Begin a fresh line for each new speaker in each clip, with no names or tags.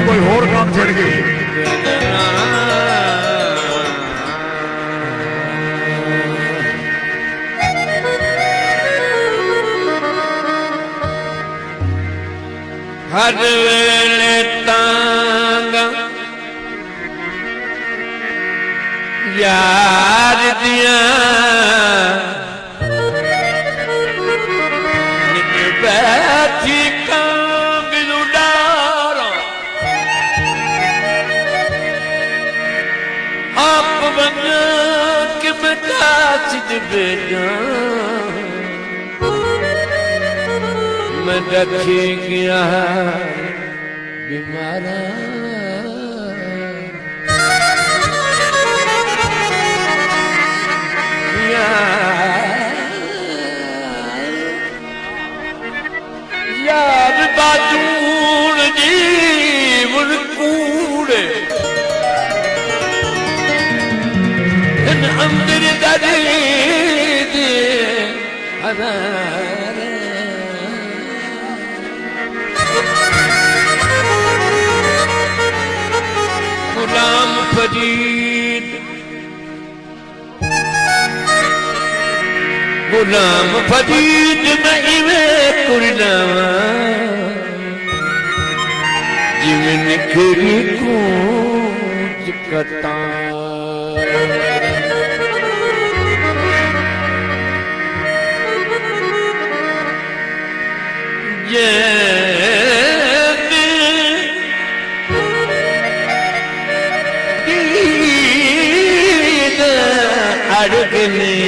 कोई होर काम छड़ गए
हर वेले तांगा यार दिया बैठी मैं रखी गया बीमारा यार बाजून जीवन कूड़े अंदर दरे दे गुलाम फरीद मैं इवें कुरलावा जिवें निखरी कूंज कता अड़गने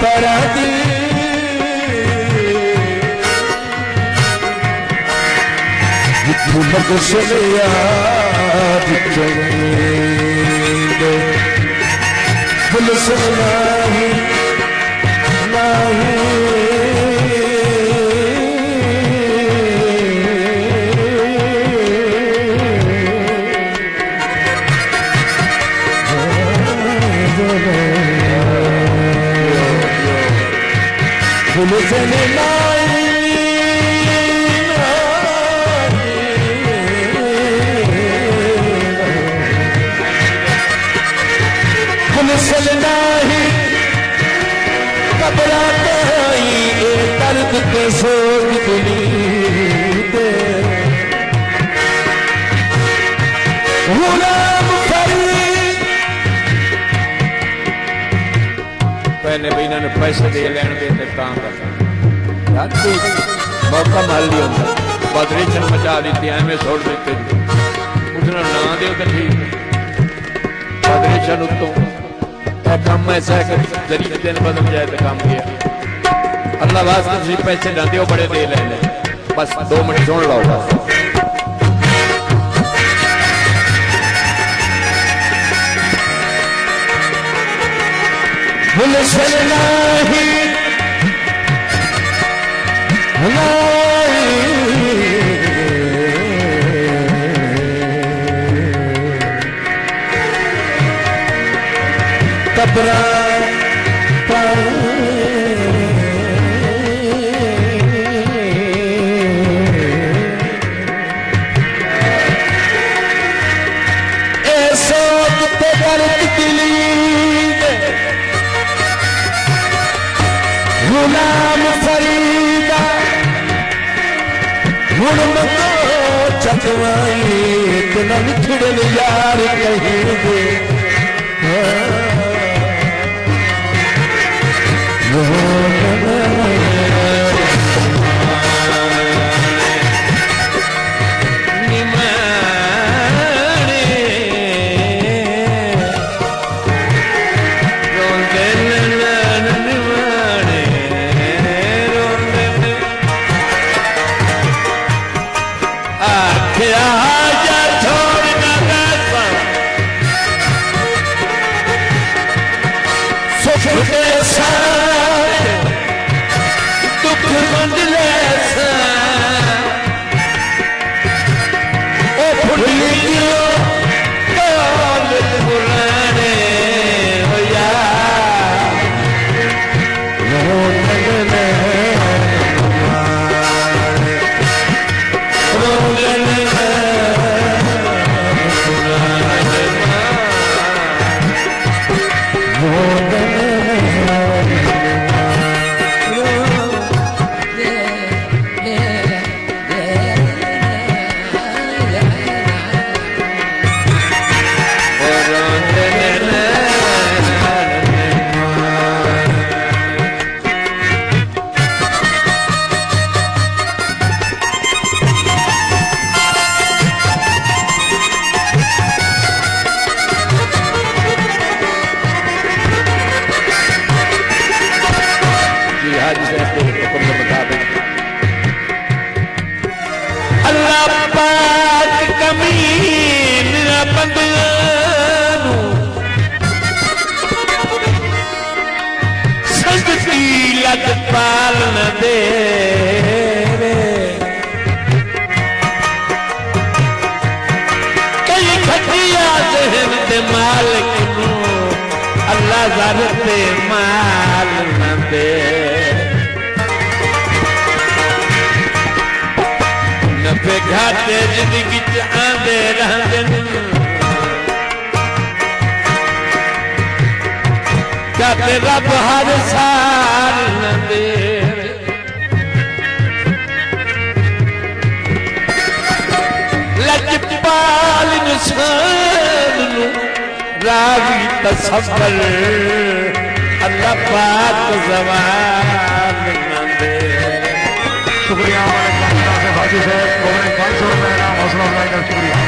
परादी जितू मगसलिया बिचड़े गुलशन नाही नाही गुलशन नाही गुलशन नाही घबराता ये दर्द के सोच दिलीते गुलाम फरीद पहले भी इन्होंने पैसे दे लैन दे काम यार मौका मार लिया बदरेशन मचा दी एवं छोड़ देते उसने ना दो तो ठीक बदरेशन उत्तों काम ऐसा है कि जरिए दिन बदल जाए तो काम किया अल्लाह वास्ते तुम पैसे ना दो बड़े दे लेने बस 2 मिनट सुन लो बस गुलशन नाही कबरा ऐसो ते दर्द दिली गुलाम फरीदा हुण मतो चतवाई इतना निखड़न यार कहीं दे पालन दे कई खटिया जहन दे मालिक नू अल्लाह जर ते माल न दे नफे घाटे जिंदगी च आंदे रहंदे जाते रब हर साल न दे लजपाल इंसान रावी तसव्वुर अल्लाह पाक ज़वाल न दे।
शुक्रिया हमारे खानदान से भाजी साहब को 500 रुपए इनाम हौसला अफजाई का शुक्रिया।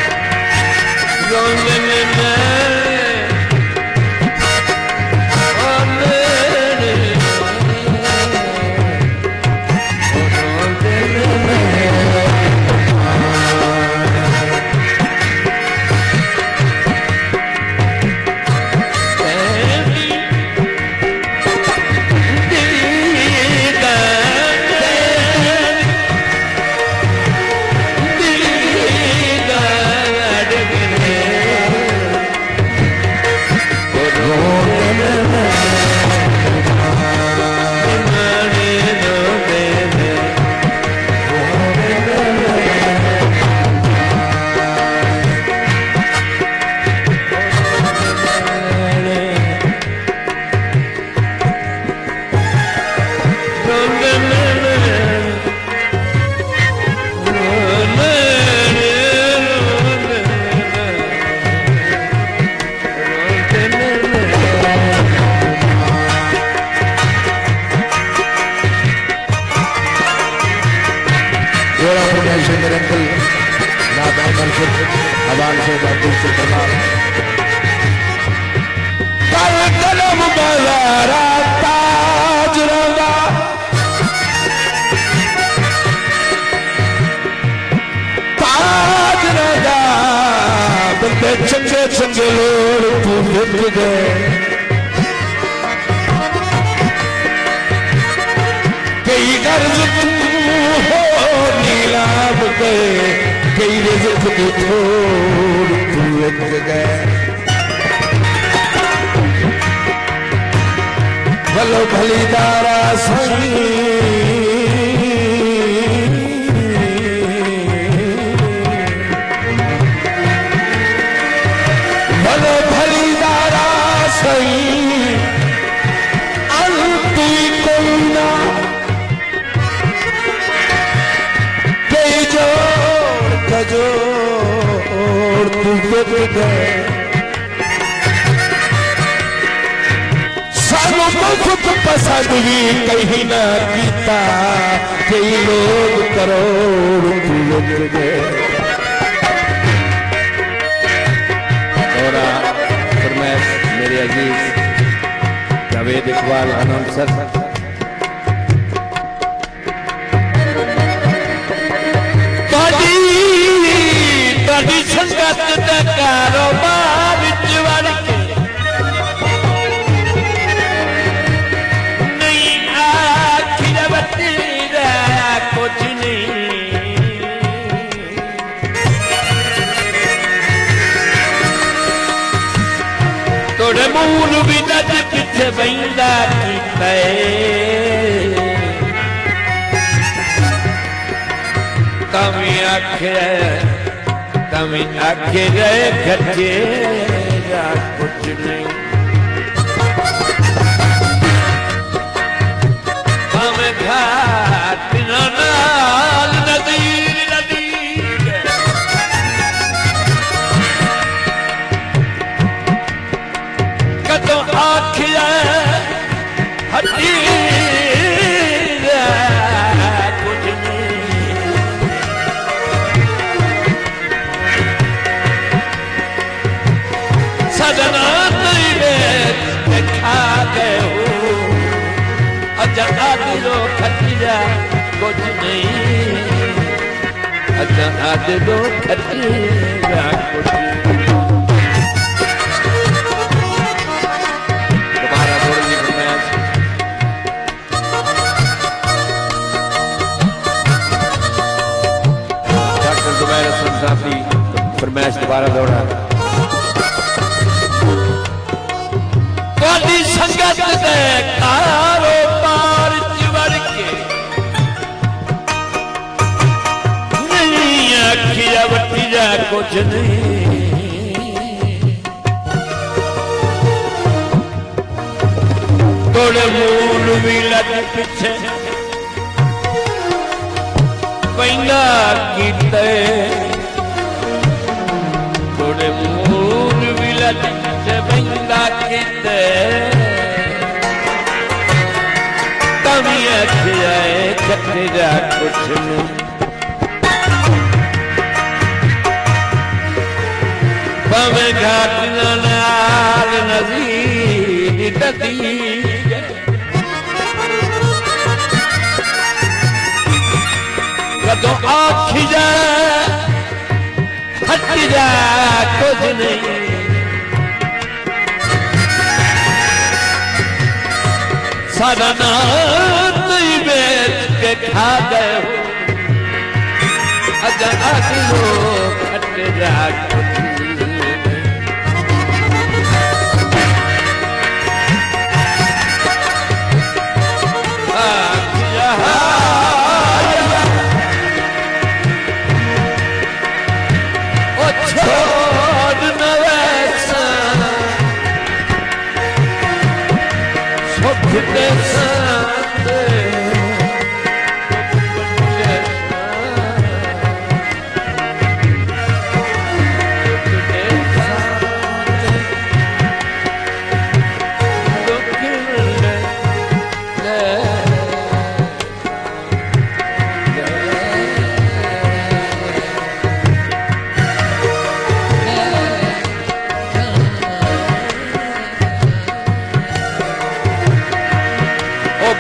भगवान से बातों से प्रणाम कर कलम बाजारा ताज रंगा ताज रंगा बंदे चंगे चंगे लोग तू मिल गए कई गर्ज तू हो नीलाम गए कई रिज़्क़ तू छोड़ तू एक गए भलो भली दारा सही भलो भली दारा सही अंती कोई ना जोड़ तू बिक गए सानू मुफ्त पसंद भी कहीं ना कीता कई लोग करोड़ तू बिक गए और फरमाइश मेरे अजीज जावेद इकबाल आनंद सर संगत दे कारोबार वड़ के नहीं आखिर बती कुछ नहीं तोड़े मूल भी नज पिछे बंदा कमी आखिर तमी आखे रहे खर्चे कुछ नहीं हमें घाट नाल नदी कदों आखिर हटी सजना नहीं देखा गए हो अजा दिलो खटिया कुछ नहीं अजा दिलो खटिया कुछ दोबारा थोड़ी सी फरमाइश डॉक्टर जुबैर हसन साहब की फरमाइश दोबारा दोहरा संगत दे कारोबार वड़ के नहीं आखिया वटिया कुछ नहीं थोड़े मूल भी लग पिछे पैना कीते थोड़े मूल भी लग पिछे पैना कीते खटिया कुछ नहीं पवे घाट नाल नज़ीर नदी कदों आखी जा हट जा कुछ नहीं सारा नाम नहीं बेच के खा गए हो अजा दिलो खट जा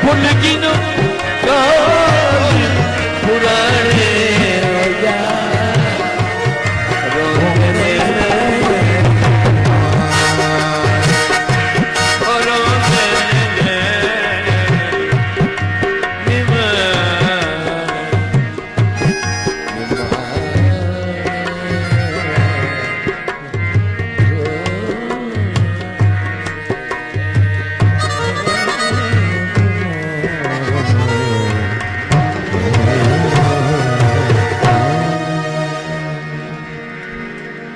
भुल गिनो काल पुराने रोंदे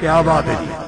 क्या बात है जी।